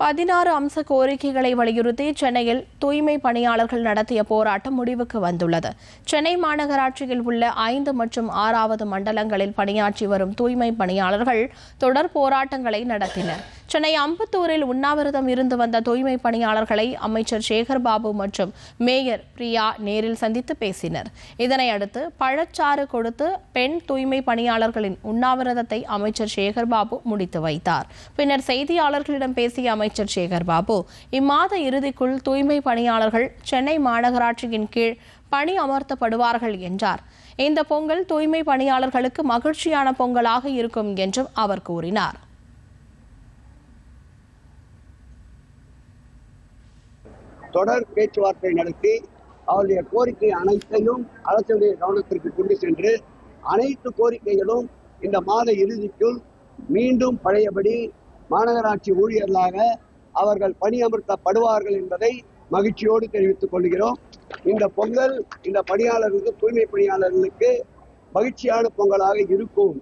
16 அம்ச கோரிக்கைகளை வலியுறுத்தி சென்னையில் தூய்மை பணியாளர்கள் நடத்திய போராட்டம் முடிவுக்கு வந்துள்ளது. சென்னை மாநகராட்சியில் உள்ள 5 மற்றும் 6வது மண்டலங்களில் பணியாற்றி வரும் தூய்மை பணியாளர்கள் தொடர் போராட்டங்களை நடத்தினர். சென்னை அம்பத்தூரில் உண்ணாவிரதம் இருந்து வந்த தூய்மை பணியாளர்களை அமைச்சர் சேகர்பாபு மற்றும் மேயர் பிரியா நேரில் சந்தித்து பேசினர். இதனையடுத்து பழச்சாறு கொடுத்து பெண் தூய்மை பணியாளர்களின் உண்ணாவிரதத்தை அமைச்சர் சேகர்பாபு முடித்து வைத்தார். பின்னர் செய்தியாளர்களிடம் பேசிய அமைச்சர் சேகர்பாபு, இம்மாத இறுதிக்குள் தூய்மை பணியாளர்கள் சென்னை மாநகராட்சியின் கீழ் பணி அமர்த்தப்படுவார்கள் என்றார். இந்த பொங்கல் தூய்மை பணியாளர்களுக்கு மகிழ்ச்சியான பொங்கலாக இருக்கும் என்றும் அவர் கூறினார். தொடர் பேச்சுவார்த்தை நடத்தி அவருடைய கோரிக்கை அனைத்தையும் அரசுடைய கவனத்திற்கு கொண்டு சென்று அனைத்து கோரிக்கைகளும் இந்த மாத இறுதிக்குள் மீண்டும் பழையபடி மாநகராட்சி ஊழியர்களாக அவர்கள் பணியமர்த்தப்படுவார்கள் என்பதை மகிழ்ச்சியோடு தெரிவித்துக் கொள்கிறோம். இந்த பொங்கல் இந்த பணியாளர்களுக்கு, தூய்மை பணியாளர்களுக்கு மகிழ்ச்சியான பொங்கலாக இருக்கும்.